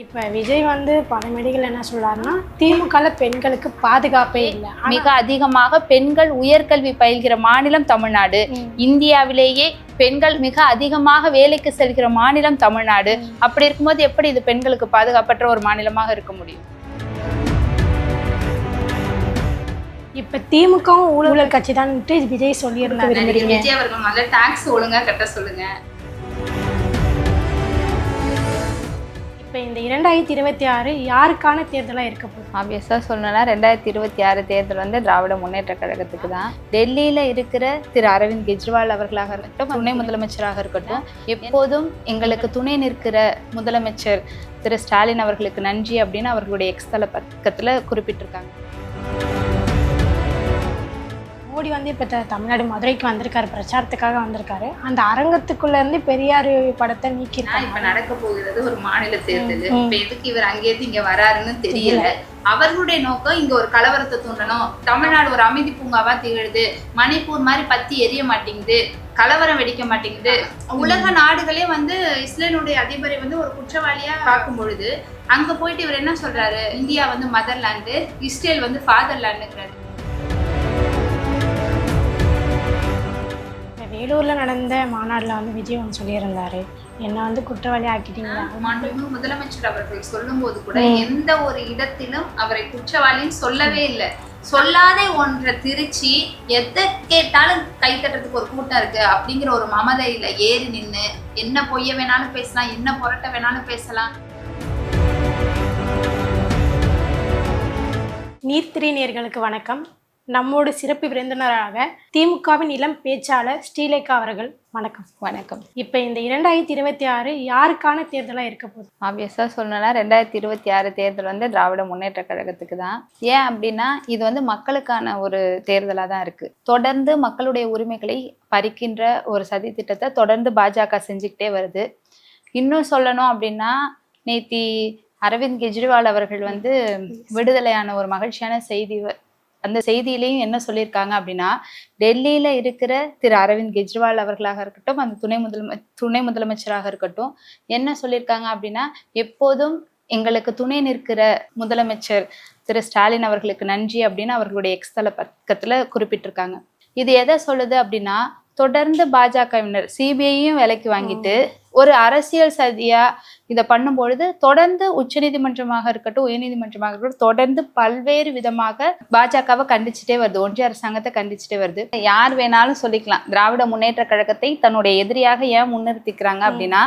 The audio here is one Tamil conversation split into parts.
இப்போ விஜய் பல மேடைகள் என்ன சொல்றாருன்னா திமுகல பெண்களுக்கு பாதுகாப்பே இல்லை, மிக அதிகமாக பெண்கள் உயர்கல்வி பயில்கிற மாநிலம் தமிழ்நாடு. இந்தியாவிலேயே பெண்கள் மிக அதிகமாக வேலைக்கு செல்கிற மாநிலம் தமிழ்நாடு. அப்படி இருக்கும்போது எப்படி இது பெண்களுக்கு பாதுகாப்பற்ற ஒரு மாநிலமாக இருக்க முடியும்? இப்ப திமுகவும் ஊழல் கட்சி தான் விஜய் சொல்லியிருந்தாரு. விஜய் அவர்கள் முதல்ல டாக்ஸ் ஒழுங்கா கட்ட சொல்லுங்க. இப்போ இந்த 2026 யாருக்கான தேர்தலாக இருக்க போகுது? ஆப்வியஸாக சொல்லணும்னா 2026 தேர்தல் திராவிட முன்னேற்ற கழகத்துக்கு தான். டெல்லியில் இருக்கிற திரு அரவிந்த் கெஜ்ரிவால் அவர்களாக இருக்கட்டும், துணை முதலமைச்சராக இருக்கட்டும், எப்போதும் எங்களுக்கு துணை நிற்கிற முதலமைச்சர் திரு ஸ்டாலின் அவர்களுக்கு நன்றி அப்படின்னு அவர்களுடைய எக்ஸ்தல பக்கத்தில் குறிப்பிட்டிருக்காங்க. மோடி இப்போ தமிழ்நாடு மதுரைக்கு வந்திருக்காரு, பிரச்சாரத்துக்காக வந்திருக்காரு. அந்த அரங்கத்துக்குள்ளேருந்து பெரியார் படத்தை நீக்கிருக்காங்க. இப்போ நடக்க போகிறது ஒரு மாநில தேர்தல். இப்போ எதுக்கு இவர் அங்கேயிருந்து இங்கே வராருன்னு தெரியல. அவர்களுடைய நோக்கம் இங்க ஒரு கலவரத்தை தூண்டணும். தமிழ்நாடு ஒரு அமைதி பூங்காவா திகழுது, மணிப்பூர் மாதிரி பத்தி எரிய மாட்டேங்குது, கலவரம் வெடிக்க மாட்டேங்குது. உலக நாடுகளே இஸ்ரேலுடைய அதிபரை ஒரு குற்றவாளியா பார்க்கும் பொழுது அங்க போயிட்டு இவர் என்ன சொல்றாரு? இந்தியா மதர்லாண்டு, இஸ்ரேல் ஃபாதர்லாண்டுங்கிறாரு. வேலூர்ல நடந்த மாநாடுல விஜய் சொல்லியிருந்தாரு, என்ன குற்றவாளி ஆக்கிட்டீங்க. மாண்புமிகு முதலமைச்சர் அவர்கள் சொல்லும் போது கூட எந்த ஒரு இடத்திலும் அவரை குற்றவாளின்னு சொல்லவே இல்லை. சொல்லாத ஒன்றை திருச்சி எதை கேட்டாலும் கை தட்டுறதுக்கு ஒரு கூட்டம் இருக்கு அப்படிங்கிற ஒரு மமதையில ஏறி நின்று என்ன பொய்ய வேணாலும் பேசலாம், என்ன புரட்ட வேணாலும் பேசலாம். நீர்த்திரை நேயர்களுக்கு வணக்கம். நம்மோடு சிறப்பு விருந்தினராக திமுகவின் இளம் பேச்சாளர் ஸ்ரீலேகா அவர்கள். வணக்கம். வணக்கம். இப்போ இந்த 2026 யாருக்கான தேர்தலாக இருக்க போகுது? ஆப்வியஸாக சொல்லணும்னா 2026 தேர்தல் திராவிட முன்னேற்ற கழகத்துக்கு தான். ஏன் அப்படின்னா இது மக்களுக்கான ஒரு தேர்தலாக தான் இருக்கு. தொடர்ந்து மக்களுடைய உரிமைகளை பறிக்கின்ற ஒரு சதி திட்டத்தை தொடர்ந்து பாஜக செஞ்சுக்கிட்டே வருது. இன்னும் சொல்லணும் அப்படின்னா நேத்தி அரவிந்த் கெஜ்ரிவால் அவர்கள் விடுதலையான ஒரு மகிழ்ச்சியான செய்தி. அந்த செய்தியிலையும் என்ன சொல்லியிருக்காங்க அப்படின்னா, டெல்லியில இருக்கிற திரு அரவிந்த் கெஜ்ரிவால் அவர்களாக இருக்கட்டும், அந்த துணை முதலமைச்சராக இருக்கட்டும், என்ன சொல்லியிருக்காங்க அப்படின்னா, எப்போதும் எங்களுக்கு துணை நிற்கிற முதலமைச்சர் திரு ஸ்டாலின் அவர்களுக்கு நன்றி அப்படின்னு அவர்களுடைய எக்ஸ்தல பக்கத்துல குறிப்பிட்டிருக்காங்க. இது எதை சொல்லுது அப்படின்னா, தொடர்ந்து பாஜகவினர் சிபிஐயும் விலைக்கு வாங்கிட்டு ஒரு அரசியல் சதியா இதை பண்ணும்பொழுது தொடர்ந்து உச்சநீதிமன்றமாக இருக்கட்டும், உயர்நீதிமன்றமாக இருக்கட்டும், தொடர்ந்து பல்வேறு விதமாக பாஜகவை கண்டிச்சுட்டே வருது, ஒன்றிய அரசாங்கத்தை கண்டிச்சுட்டே வருது. யார் வேணாலும் சொல்லிக்கலாம், திராவிட முன்னேற்ற கழகத்தை தன்னுடைய எதிரியாக ஏன் முன்னிறுத்திக்கிறாங்க அப்படின்னா,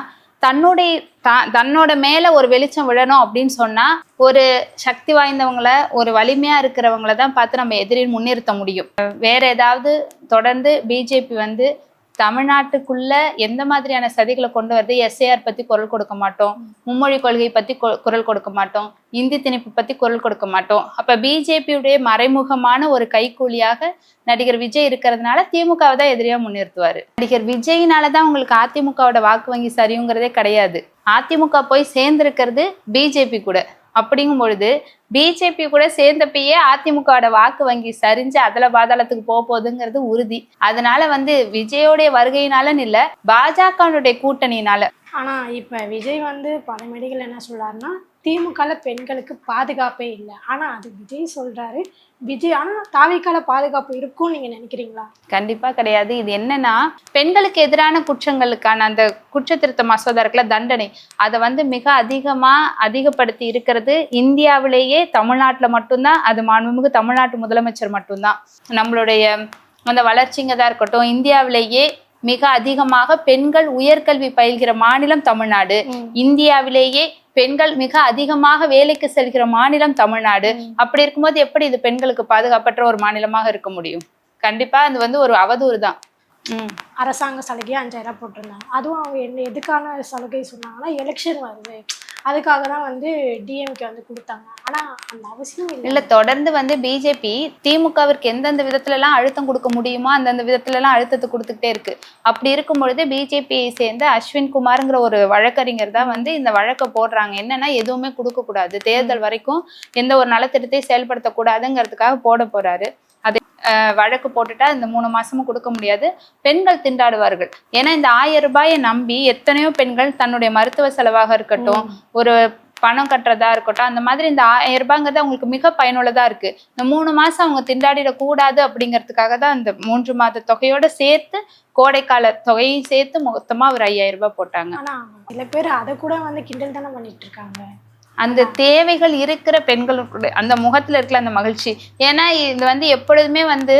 தன்னோட மேல ஒரு வெளிச்சம் விழணும் அப்படின்னு சொன்னா ஒரு சக்தி வாய்ந்தவங்களை, ஒரு வலிமையா இருக்கிறவங்கள தான் பார்த்து நம்ம எதிரில் முன்னிறுத்த முடியும். வேற ஏதாவது தொடர்ந்து பிஜேபி தமிழ்நாட்டுக்குள்ள எந்த மாதிரியான சதிகளை கொண்டு வருது? எஸ்ஏஆர் பத்தி குரல் கொடுக்க மாட்டோம், மும்மொழி கொள்கை பத்தி குரல் கொடுக்க மாட்டோம், இந்தி திணிப்பு பத்தி குரல் கொடுக்க மாட்டோம். அப்ப பிஜேபியுடைய மறைமுகமான ஒரு கைக்கூலியாக நடிகர் விஜய் இருக்கிறதுனால திமுகவை தான் எதிரியா முன்னிறுத்துவாரு. நடிகர் விஜய்னாலதான் உங்களுக்கு அதிமுகவோட வாக்கு வங்கி சரியுங்கிறதே கிடையாது. அதிமுக போய் சேர்ந்திருக்கிறது பிஜேபி கூட. அப்படிங்கும் பொழுது பிஜேபி கூட சேர்ந்தப்பயே அதிமுகவோட வாக்கு வங்கி சரிஞ்சு அதுல பாதாளத்துக்கு போகுதுங்கிறது உறுதி. அதனால விஜயோடைய வருகையினாலன்னு இல்ல, பாஜகவுடைய கூட்டணியினால. ஆனா இப்ப விஜய் பல மேடைகள் என்ன சொல்றாருன்னா திமுகல பெண்களுக்கு பாதுகாப்பே இல்லை. ஆனா அது விஜய் சொல்றாரு. ஆனா தாவிக்கால பாதுகாப்பு இருக்கும்னு நீங்க நினைக்கிறீங்களா? கண்டிப்பா கிடையாது. இது என்னன்னா, பெண்களுக்கு எதிரான குற்றங்களுக்கான அந்த குற்ற திருத்த மசோதா இருக்குல்ல, தண்டனை, அதை மிக அதிகப்படுத்தி இருக்கிறது இந்தியாவிலேயே தமிழ்நாட்டுல மட்டும்தான். அது மாண்புமிகு தமிழ்நாட்டு முதலமைச்சர் மட்டும்தான். நம்மளுடைய அந்த வளர்ச்சிங்கதான் இருக்கட்டும், இந்தியாவிலேயே மிக அதிகமாக பெண்கள் உயர்கல்வி பயில்கிற மாநிலம் தமிழ்நாடு. இந்தியாவிலேயே பெண்கள் மிக அதிகமாக வேலைக்கு செல்கிற மாநிலம் தமிழ்நாடு. அப்படி இருக்கும்போது எப்படி இது பெண்களுக்கு பாதுகாப்பற்ற ஒரு மாநிலமாக இருக்க முடியும்? கண்டிப்பா அது ஒரு அவதூறு தான். அரசாங்க சலுகையை 5000 போட்டிருந்தாங்க. அதுவும் அவங்க எதுக்கான சலுகை சொன்னாங்கன்னா, எலெக்ஷன் வருது அதுக்காக தான் டிஎம்கே கொடுத்தாங்க. ஆனா அந்த அவசியம் இல்லை. தொடர்ந்து பிஜேபி திமுகவிற்கு எந்தெந்த விதத்துலலாம் அழுத்தம் கொடுக்க முடியுமோ அந்தந்த விதத்துலலாம் அழுத்தத்தை கொடுத்துக்கிட்டே இருக்கு. அப்படி இருக்கும் பொழுது பிஜேபியை சேர்ந்த அஸ்வின் குமாருங்கிற ஒரு வழக்கறிஞர் தான் இந்த வழக்கை போடுறாங்க. என்னன்னா, எதுவுமே கொடுக்க கூடாது, தேர்தல் வரைக்கும் எந்த ஒரு நலத்திட்டத்தையும் செயல்படுத்தக்கூடாதுங்கிறதுக்காக போட போறாரு. அதே வழக்கு போட்டுட்டா இந்த 3 மாசமும் கொடுக்க முடியாது, பெண்கள் திண்டாடுவார்கள். ஏன்னா இந்த 1000 ரூபாயை நம்பி எத்தனையோ பெண்கள் தன்னுடைய மருத்துவ செலவாக இருக்கட்டும், ஒரு பணம் கட்டுறதா இருக்கட்டும், அந்த மாதிரி இந்த 1000 ரூபாங்கிறது அவங்களுக்கு மிக பயனுள்ளதா இருக்கு. இந்த 3 மாசம் அவங்க திண்டாடிடக்கூடாது அப்படிங்கிறதுக்காக தான் இந்த 3 மாத தொகையோட சேர்த்து கோடைக்கால தொகையும் சேர்த்து மொத்தமா ஒரு 5000 ரூபாய் போட்டாங்க. ஆனா சில பேர் அதை கூட வந்து கிண்டல் தானே பண்ணிட்டு இருக்காங்க. அந்த தேவைகள் இருக்கிற பெண்களுக்கு அந்த முகத்துல இருக்கிற அந்த மகிழ்ச்சி. ஏன்னா இது வந்து எப்பொழுதுமே வந்து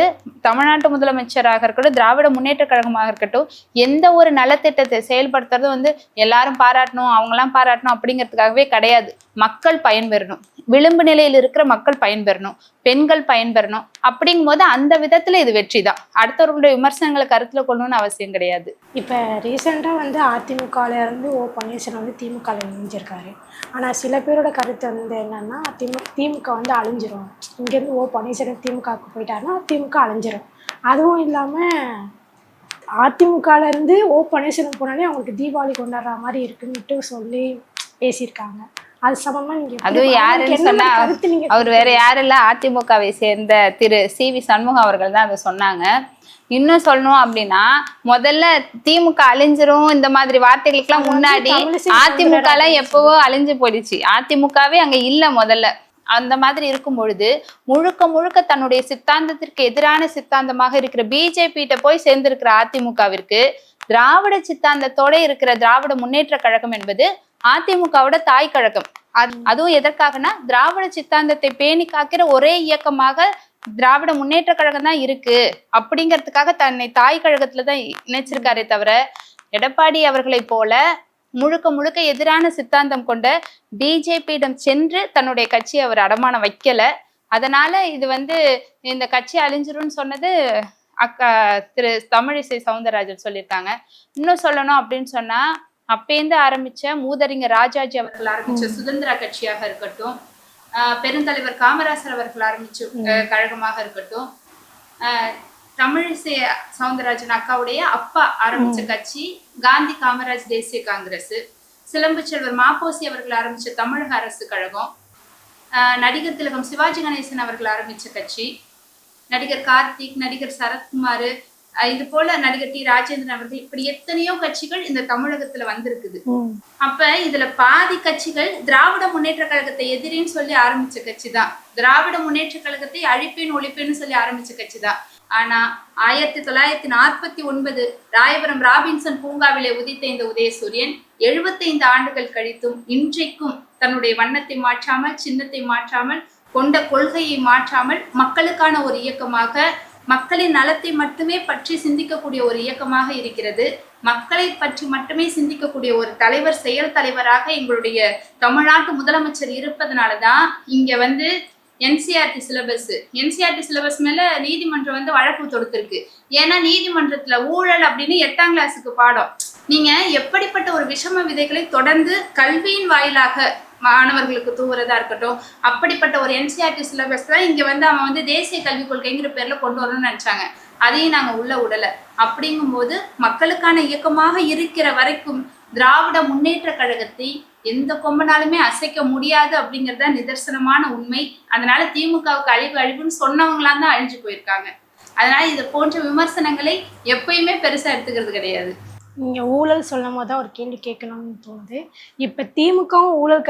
தமிழ்நாட்டு முதலமைச்சராக இருக்கட்டும், திராவிட முன்னேற்ற கழகமாக இருக்கட்டும், எந்த ஒரு நலத்திட்டத்தை செயல்படுத்துறது வந்து எல்லாரும் பாராட்டணும், அவங்கெல்லாம் பாராட்டணும் அப்படிங்கிறதுக்காகவே கிடையாது. மக்கள் பயன்பெறணும், விளிம்பு நிலையில் இருக்கிற மக்கள் பயன்பெறணும், பெண்கள் பயன்பெறணும். அப்படிங்கும் போது அந்த விதத்துல இது வெற்றி தான். அடுத்தவர்களுடைய விமர்சனங்களை கருத்துல கொள்ளணும்னு அவசியம் கிடையாது. இப்போ ரீசெண்டாக வந்து அதிமுகவில் இருந்து ஓ பன்னீர்செல்வம் வந்து திமுகவில் இணைஞ்சிருக்காரு. ஆனால் சில பேரோட கருத்து வந்து என்னன்னா திமுக வந்து அழிஞ்சிரும், இங்கேருந்து ஓ பன்னீர்செல்வம் திமுகவுக்கு போயிட்டாருன்னா திமுக அழிஞ்சிரும். அதுவும் இல்லாமல் அதிமுகலேருந்து ஓ பன்னீர்செல்வம் போனாலே அவங்களுக்கு தீபாவளி கொண்டாடுற மாதிரி இருக்குன்னுட்டு சொல்லி பேசியிருக்காங்க. அது சம்பந்தமா நீங்க அதுவும் யாருன்னு சொன்னா அவர் வேற யாரும் இல்ல, அதிமுகவை சேர்ந்த திரு சி.வி. சண்முகம் அவர்கள் தான் அதை சொன்னாங்க. இன்னும் சொல்லணும் அப்படின்னா, முதல்ல திமுக அழிஞ்சிரும் இந்த மாதிரி வார்த்தைகளுக்கெல்லாம் முன்னாடி அதிமுக எல்லாம் எப்பவோ அழிஞ்சு போயிடுச்சு. அதிமுகவே அங்க இல்ல முதல்ல. அந்த மாதிரி இருக்கும் பொழுது முழுக்க முழுக்க தன்னுடைய சித்தாந்தத்திற்கு எதிரான சித்தாந்தமாக இருக்கிற பிஜேபிட்ட போய் சேர்ந்திருக்கிற அதிமுகவிற்கு திராவிட சித்தாந்தத்தோட இருக்கிற திராவிட முன்னேற்ற கழகம் என்பது அதிமுகவோட தாய் கழகம். அதுவும் எதற்காகனா, திராவிட சித்தாந்தத்தை பேணி காக்கிற ஒரே இயக்கமாக திராவிட முன்னேற்ற கழகம் தான் இருக்கு அப்படிங்கிறதுக்காக தன்னை தாய் கழகத்துலதான் இணைச்சிருக்காரே தவிர, எடப்பாடி அவர்களை போல முழுக்க முழுக்க எதிரான சித்தாந்தம் கொண்ட பிஜேபியிடம் சென்று தன்னுடைய கட்சியை அவர் அடமானம் வைக்கல. அதனால இது வந்து இந்த கட்சி அழிஞ்சிரும்னு சொன்னது திரு தமிழிசை சவுந்தரராஜன் சொல்லியிருக்காங்க. இன்னும் சொல்லணும் அப்படின்னு சொன்னா, அப்பேந்து ஆரம்பிச்ச மூதறிஞர் ராஜாஜி அவர்கள் ஆரம்பிச்ச சுதந்திர கட்சியாக இருக்கட்டும், பெருந்தலைவர் காமராசர் அவர்கள் ஆரம்பிச்ச கழகமாக இருக்கட்டும், தமிழிசை சவுந்தரராஜன் அக்காவுடைய அப்பா ஆரம்பிச்ச கட்சி காந்தி காமராஜ் தேசிய காங்கிரஸ், சிலம்பு செல்வர் மாப்போசி அவர்கள் ஆரம்பிச்ச தமிழக அரசு கழகம், நடிகர் திலகம் சிவாஜி கணேசன் அவர்கள் ஆரம்பிச்ச கட்சி, நடிகர் கார்த்திக், நடிகர் சரத்குமார், இது போல நடிகர் டி ராஜேந்திரன் அவர்கள், இப்படி எத்தனையோ கட்சிகள் இந்த தமிழகத்துல வந்திருக்குது. அப்ப இதுல பாதி கட்சிகள் திராவிட முன்னேற்ற கழகத்தை எதிரின்னு சொல்லி ஆரம்பிச்ச கட்சி தான், திராவிட முன்னேற்ற கழகத்தை அழிப்பேன் ஒழிப்பேன்னு சொல்லி ஆரம்பிச்ச கட்சி தான். ஆனா 1949 ராயபுரம் ராபின்சன் பூங்காவிலே உதித்த இந்த உதயசூரியன் 75 ஆண்டுகள் கழித்தும் இன்றைக்கும் தன்னுடைய வண்ணத்தை மாற்றாமல், சின்னத்தை மாற்றாமல், கொண்ட கொள்கையை மாற்றாமல் மக்களுக்கான ஒரு இயக்கமாக, மக்களின் நலத்தை மட்டுமே பற்றி சிந்திக்கக்கூடிய ஒரு இயக்கமாக இருக்கிறது. மக்களை பற்றி மட்டுமே சிந்திக்கக்கூடிய ஒரு தலைவர், செயல் தலைவராக எங்களுடைய தமிழ்நாட்டு முதலமைச்சர் இருப்பதனாலதான் இங்க வந்து என்சிஆர்டி சிலபஸ் மேல நீதிமன்றம் வந்து வழக்கு தொடுத்திருக்கு. ஏன்னா நீதிமன்றத்துல ஊழல் அப்படின்னு 8ஆம் கிளாஸுக்கு பாடம். நீங்க எப்படிப்பட்ட ஒரு விஷம விதைகளை தொடர்ந்து கல்வியின் வாயிலாக மாணவர்களுக்கு தூவுறதா இருக்கட்டும், அப்படிப்பட்ட ஒரு என்சிஆர்டி சிலபஸ் தான் இங்க வந்து அவன் வந்து தேசிய கல்விக் கொள்கைங்கிற பேர்ல கொண்டு வரணும்னு நினைச்சாங்க. அதையும் நாங்க உள்ள விடல. அப்படிங்கும் போது மக்களுக்கான இயக்கமாக இருக்கிற வரைக்கும் திராவிட முன்னேற்ற கழகத்தை எந்த கொம்பனாலுமே அசைக்க முடியாது அப்படிங்கறத நிதர்சனமான உண்மை. அதனால திமுகவுக்கு அழிவுன்னு சொன்னவங்களாம் தான் அழிஞ்சு போயிருக்காங்க. அதனால இது போன்ற விமர்சனங்களை எப்பயுமே பெருசா எடுத்துக்கிறது கிடையாது. நீங்க ஊழல் சொல்லும் போது தான் ஒரு கேள்வி கேட்கணும்னு தோணுது. இப்ப திமுகவும் ஊழல்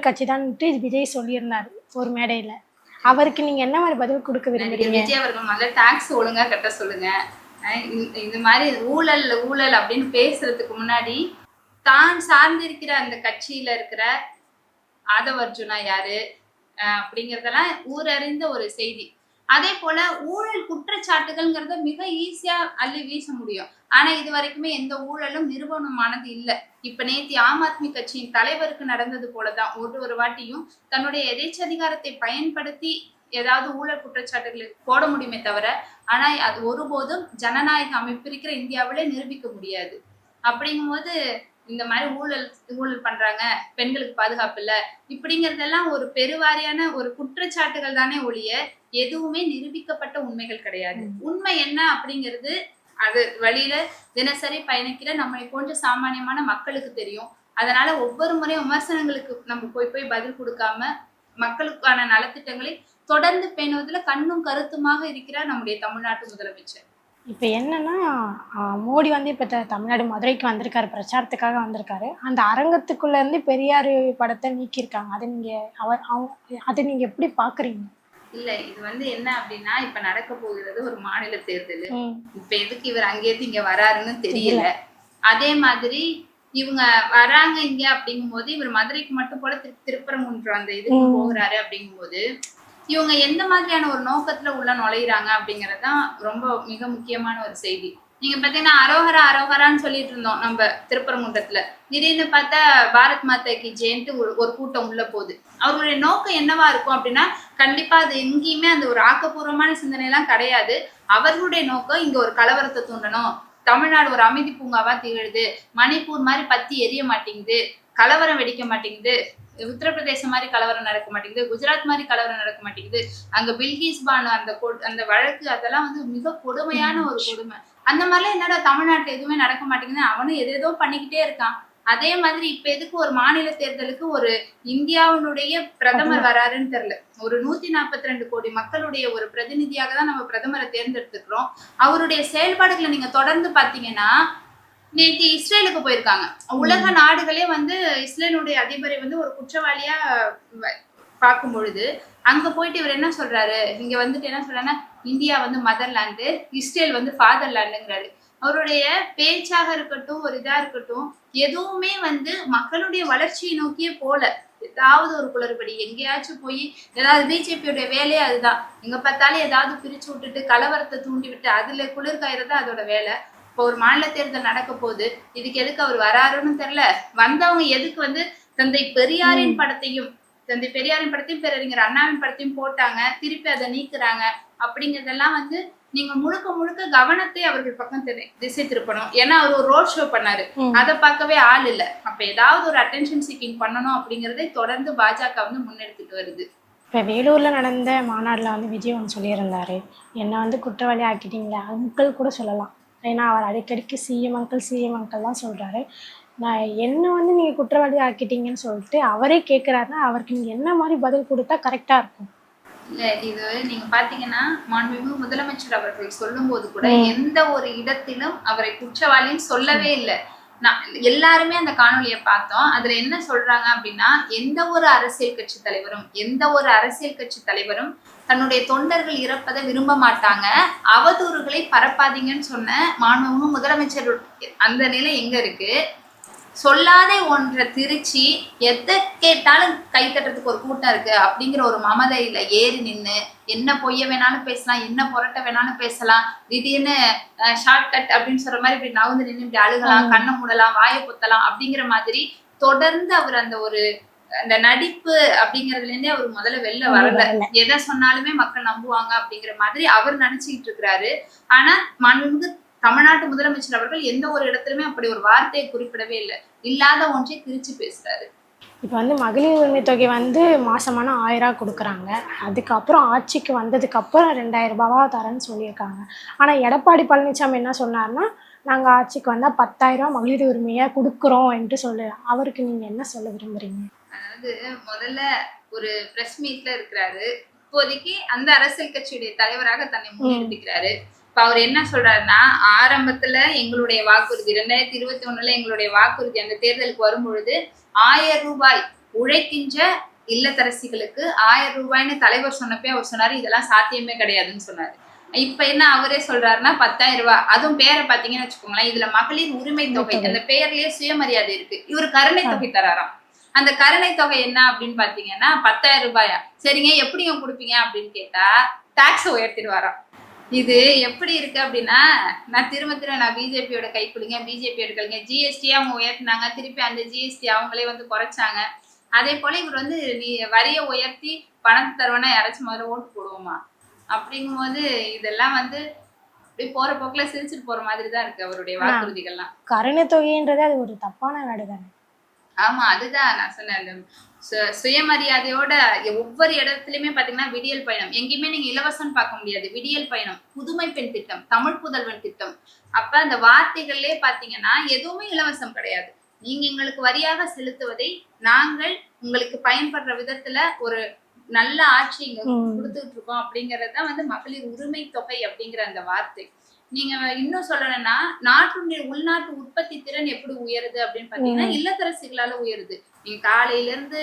கட்சி தான்ட்டு விஜய் சொல்லியிருந்தாரு ஒரு மேடையில. அவருக்கு நீங்க என்ன மாதிரி பதில் கொடுக்க விரும்புறீங்க? விஜய் அவர்கள் முதல்ல டாக்ஸ் ஒழுங்கா கட்ட சொல்லுங்க. இந்த மாதிரி ஊழல் அப்படின்னு பேசுறதுக்கு முன்னாடி தான் சார்ந்திருக்கிற அந்த கட்சியில இருக்கிற ஆதவ அர்ஜுனா யாரு அப்படிங்கறதெல்லாம் ஊரறிந்த ஒரு செய்தி. அதே போல ஊழல் குற்றச்சாட்டுகள்ங்கிறத மிக ஈஸியா அள்ளி வீச முடியும். ஆனா இது வரைக்குமே எந்த ஊழலும் நிறுவனமானது இல்லை. இப்ப நேத்தி ஆம் ஆத்மி கட்சியின் தலைவருக்கு நடந்தது போலதான் ஒரு வாட்டியும் தன்னுடைய எதேச்சதிகாரத்தை பயன்படுத்தி ஏதாவது ஊழல் குற்றச்சாட்டுகளை போட முடியுமே தவிர, ஆனா அது ஒருபோதும் ஜனநாயக அமைப்பு இருக்கிற இந்தியாவிலே நிரூபிக்க முடியாது. அப்படிங்கும் போது இந்த மாதிரி ஊழல் பண்றாங்க, பெண்களுக்கு பாதுகாப்பு இல்லை இப்படிங்கிறதெல்லாம் ஒரு பெருவாரியான ஒரு குற்றச்சாட்டுகள் தானே ஒழிய எதுவுமே நிரூபிக்கப்பட்ட உண்மைகள் கிடையாது. உண்மை என்ன அப்படிங்கிறது அது வழியில தினசரி பயணிக்கிற நம்மை போன்ற சாமானியமான மக்களுக்கு தெரியும். அதனால ஒவ்வொரு முறையும் விமர்சனங்களுக்கு நம்ம போய் பதில் கொடுக்காம மக்களுக்கான நலத்திட்டங்களை தொடர்ந்து பேணுவதில் கண்ணும் கருத்துமாக இருக்கிறார் நம்முடைய தமிழ்நாட்டு முதலமைச்சர். இப்போ என்னன்னா மோடி வந்து இப்போ தமிழ்நாடு மதுரைக்கு வந்திருக்காரு, பிரச்சாரத்துக்காக வந்திருக்காரு. அந்த அரங்கத்துக்குள்ளேருந்து பெரியார் படத்தை நீக்கியிருக்காங்க. அதை நீங்கள் அதை நீங்கள் எப்படி பார்க்குறீங்க? இல்ல இது வந்து என்ன அப்படின்னா இப்ப நடக்க போகிறது ஒரு மாநில தேர்தல். இப்ப எதுக்கு இவர் அங்கேயிருந்து இங்க வராருன்னு தெரியல. அதே மாதிரி இவங்க வராங்க இங்க அப்படிங்கும் போது இவர் மதுரைக்கு மட்டும் போல திருப்பரங்குன்றம் அந்த இதுக்கு போகிறாரு அப்படிங்கும் போது இவங்க எந்த மாதிரியான ஒரு நோக்கத்துல உள்ள நுழையிறாங்க அப்படிங்கறதுதான் ரொம்ப மிக முக்கியமான ஒரு செய்தி. நீங்க பாத்தீங்கன்னா அரோகரா அரோகரான்னு சொல்லிட்டு இருந்தோம் நம்ம திருப்பரங்குன்றத்துல. திடீர்னு பார்த்தா பாரத் மாதா கி ஜெயன்ட்டு ஒரு கூட்டம் உள்ள போகுது. அவர்களுடைய நோக்கம் என்னவா இருக்கும் அப்படின்னா கண்டிப்பா அது எங்கேயுமே அந்த ஒரு ஆக்கப்பூர்வமான சிந்தனை எல்லாம் கிடையாது. அவர்களுடைய நோக்கம் இங்க ஒரு கலவரத்தை தூண்டணும், தமிழ்நாடு ஒரு அமைதி பூங்காவா திகழுது, மணிப்பூர் மாதிரி பத்தி எரிய மாட்டேங்குது, கலவரம் வெடிக்க மாட்டேங்குது, உத்தரப்பிரதேசம் மாதிரி கலவரம் நடக்க மாட்டேங்குது, குஜராத் மாதிரி கலவரம் நடக்க மாட்டேங்குது, அங்க பில்கிஸ் பானு அந்த வழக்கு அதெல்லாம் வந்து மிக கொடுமையான ஒரு கொடுமை. அந்த மாதிரிலாம் என்னடா தமிழ்நாட்டுல எதுவுமே நடக்க மாட்டேங்குது, அவனும் எதேதோ பண்ணிக்கிட்டே இருக்கான். அதே மாதிரி இப்ப எதுக்கு ஒரு மாநில தேர்தலுக்கு ஒரு இந்தியாவினுடைய பிரதமர் வராருன்னு தெரியல. ஒரு 142 கோடி மக்களுடைய ஒரு பிரதிநிதியாக தான் நம்ம பிரதமரை தேர்ந்தெடுத்துக்கிறோம். அவருடைய செயல்பாடுகளை நீங்க தொடர்ந்து பாத்தீங்கன்னா நேற்று இஸ்ரேலுக்கு போயிருக்காங்க. உலக நாடுகளே வந்து இஸ்ரேலுடைய அதிபரை வந்து ஒரு குற்றவாளியா பார்க்கும் பொழுது அங்க போயிட்டு இவர் என்ன சொல்றாரு, இங்க வந்துட்டு என்ன சொல்றாருன்னா இந்தியா வந்து மதர்லாண்டு, இஸ்ரேல் வந்து ஃபாதர்லாண்டுங்கிறாரு. அவருடைய பேச்சாக இருக்கட்டும் ஒரு இதா இருக்கட்டும் எதுவுமே வந்து மக்களுடைய வளர்ச்சியை நோக்கியே போல. ஏதாவது ஒரு குளறுபடி எங்கேயாச்சும் போய் ஏதாவது பிஜேபியோட வேலையே அதுதான். எங்க பார்த்தாலும் ஏதாவது பிரிச்சு விட்டுட்டு கலவரத்தை தூண்டி விட்டு அதுல குளிர்காயறது அதோட வேலை. இப்போ ஒரு மாநில தேர்தல் நடக்க போகுது, இதுக்கு எதுக்கு அவர் வராருன்னு தெரியல. வந்தவங்க எதுக்கு வந்து தந்தை பெரியாரின் படத்தையும் பேரறிஞர் அண்ணாவின் படத்தையும் போட்டாங்க, திருப்பி அதை நீக்குறாங்க அப்படிங்கறதெல்லாம் வந்து நீங்க முழுக்க முழுக்க கவனத்தை அவர்கள் பக்கம் திசை திருப்பணும். ஏன்னா அவர் ஒரு ரோட் ஷோ பண்ணாரு, அதை பார்க்கவே ஆள் இல்ல. அப்ப ஏதாவது ஒரு அட்டென்ஷன் சீக்கிங் பண்ணணும் அப்படிங்கறதை தொடர்ந்து பாஜக வந்து முன்னெடுத்துட்டு வருது. இப்போ வேலூரில் நடந்த மாநாட்டில் வந்து விஜய் ஒன்று சொல்லியிருந்தாரு, என்னை வந்து குற்றவாளி ஆக்கிட்டீங்களே, அங்கிள் கூட சொல்லலாம். ஏன்னா அவர் அடிக்கடிக்கு சிஎம் அங்கிள் தான் சொல்கிறாரு. நான் என்ன வந்து நீங்கள் குற்றவாளி ஆக்கிட்டீங்கன்னு சொல்லிட்டு அவரே கேட்குறாருன்னா அவருக்கு நீங்கள் என்ன மாதிரி பதில் கொடுத்தா கரெக்டாக இருக்கும்? இல்ல இது நீங்க பாத்தீங்கன்னா மாண்புமிகு முதலமைச்சர் அவர்கள் சொல்லும் போது கூட எந்த ஒரு இடத்திலும் அவரை குற்றவாளின்னு சொல்லவே இல்லை. எல்லாருமே அந்த காணொலியை பார்த்தோம். அதுல என்ன சொல்றாங்க அப்படின்னா எந்த ஒரு அரசியல் கட்சி தலைவரும் தன்னுடைய தொண்டர்கள் இறப்பதை விரும்ப மாட்டாங்க, அவதூறுகளை பரப்பாதீங்கன்னு சொன்ன மாண்புமிகு முதலமைச்சர் அந்த நிலை எங்க இருக்கு? சொல்லாதே ஒன்றை திருச்சி எதை கேட்டாலும் கை தட்டுறதுக்கு ஒரு கூட்டம் இருக்கு அப்படிங்கிற ஒரு மமதையில ஏறி நின்று என்ன பொய்ய வேணாலும் பேசலாம், என்ன புரட்ட வேணாலும் பேசலாம், திடீர்னு ஷார்ட்கட் அப்படின்னு சொல்ற மாதிரி இப்படி நவுந்து நின்று இப்படி அழுகலாம், கண்ணை மூடலாம், வாயை பொத்தலாம் அப்படிங்கிற மாதிரி தொடர்ந்து அவர் அந்த ஒரு அந்த நடிப்பு அப்படிங்கறதுல இருந்தே அவர் முதல்ல வெளில வரல. எதை சொன்னாலுமே மக்கள் நம்புவாங்க அப்படிங்கிற மாதிரி அவர் நினைச்சுக்கிட்டு இருக்கிறாரு. ஆனா மாண்புமிகு தமிழ்நாட்டு முதலமைச்சர் அவர்கள் எந்த ஒரு இடத்துலயுமே அப்படி ஒரு வார்த்தையை குறிப்பிடவே இல்லை. இல்லாத ஒன்றை திரிச்சு பேசுறாரு. இப்போ வந்து மகளிர் உரிமை தொகை வந்து மாசமான 1000 கொடுக்குறாங்க. அதுக்கப்புறம் ஆட்சிக்கு வந்ததுக்கப்புறம் 2000 ரூபாவா தரேன்னு சொல்லியிருக்காங்க. ஆனால் எடப்பாடி பழனிசாமி என்ன சொன்னார்னா, நாங்கள் ஆட்சிக்கு வந்தால் 10,000 மகளிர் உரிமையை கொடுக்குறோம் என்று அவருக்கு நீங்கள் என்ன சொல்ல விரும்புறீங்க? அதாவது முதல்ல ஒரு பிரஸ் மீட்ல இருக்கிறாரு, இப்போதைக்கு அந்த அரசியல் கட்சியுடைய தலைவராக தன்னை முன்னிறுத்திக்கிறாரு. இப்ப அவர் என்ன சொல்றாருன்னா ஆரம்பத்துல எங்களுடைய வாக்குறுதி 2021 எங்களுடைய வாக்குறுதி அந்த தேர்தலுக்கு வரும்பொழுது 1000 ரூபாய் உழைக்கின்ற இல்லத்தரசிகளுக்கு 1000 ரூபாய்னு தலைவர் சொன்னப்பே அவர் சொன்னாரு இதெல்லாம் சாத்தியமே கிடையாதுன்னு சொன்னாரு. இப்ப என்ன அவரே சொல்றாருன்னா 10,000 ரூபாய். அதுவும் பேரை பாத்தீங்கன்னு வச்சுக்கோங்களேன், இதுல மகளிர் உரிமை தொகை அந்த பெயர்லயே சுயமரியாதை இருக்கு. இவர் கருணை தொகை தராராம். அந்த கருணை தொகை என்ன அப்படின்னு பாத்தீங்கன்னா 10,000 ரூபாயா. சரிங்க எப்படிங்க கொடுப்பீங்க அப்படின்னு கேட்டா டாக்ஸ் உயர்த்திடுவாராம். இது எப்படி இருக்கு அப்படின்னா நான் திரும்ப பிஜேபியோட கைக்குலிங்க, பிஜேபி எடுக்கலைங்க, ஜிஎஸ்டி அவங்க உயர்த்தினாங்க, திருப்பி அந்த ஜிஎஸ்டி அவங்களே வந்து குறைச்சாங்க. அதே போல இவர் வந்து நீ வரியை உயர்த்தி பணத்தை தருவனா யாராச்சும் முதல்ல ஓட்டு போடுவோமா அப்படிங்கும் போது இதெல்லாம் வந்து இப்படி போற போக்குல சிரிச்சுட்டு போற மாதிரி தான் இருக்கு அவருடைய வாக்குறுதிகள்லாம். கருணை தொகைன்றது அது ஒரு தப்பான வேடு தானே. ஆமா அதுதான் நான் சொன்னேன். அந்த சுயமரியாதையோட ஒவ்வொரு இடத்துலயுமே பாத்தீங்கன்னா விடியல் பயணம் எங்கேயுமே நீங்க இலவசம் பார்க்க முடியாது. விடியல் பயணம், புதுமை பெண் திட்டம், தமிழ் புதல்வன் திட்டம், அப்ப அந்த வார்த்தைகள்லயே பாத்தீங்கன்னா எதுவுமே இலவசம் கிடையாது. நீங்க எங்களுக்கு வரியாக செலுத்துவதை நாங்கள் உங்களுக்கு பயன்படுற விதத்துல ஒரு நல்ல ஆட்சி இங்க கொடுத்துட்டு இருக்கோம் அப்படிங்கறதுதான் வந்து மகளிர் உரிமை தொகை அப்படிங்கிற அந்த வார்த்தை. நீங்க இன்னும் சொல்லணும்னா நாட்டுடைய உள்நாட்டு உற்பத்தி திறன் எப்படி உயருது அப்படின்னு பாத்தீங்கன்னா இல்லத்தரசிகளால உயருது. நீங்க காலையில இருந்து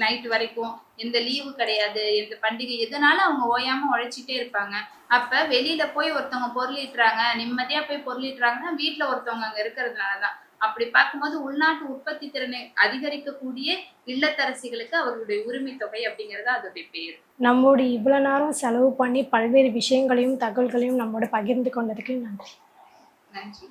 நைட் வரைக்கும் எந்த லீவு கிடையாது, எந்த பண்டிகை எதனால அவங்க ஓயாம உழைச்சிட்டே இருப்பாங்க. அப்ப வெளியில போய் ஒருத்தவங்க பொருளீட்டுறாங்க, நிம்மதியா போய் பொருளீட்டுறாங்கன்னா வீட்டுல ஒருத்தவங்க அங்க இருக்கிறதுனாலதான். அப்படி பார்க்கும்போது உள்நாட்டு உற்பத்தி திறனை அதிகரிக்கக்கூடிய இல்லத்தரசிகளுக்கு அவர்களுடைய உரிமை தொகை அப்படிங்கிறது அதோடைய பேர். நம்மோடு இவ்வளோ நேரம் செலவு பண்ணி பல்வேறு விஷயங்களையும் தகவல்களையும் நம்மோட பகிர்ந்து கொண்டதுக்கு நன்றி. நன்றி.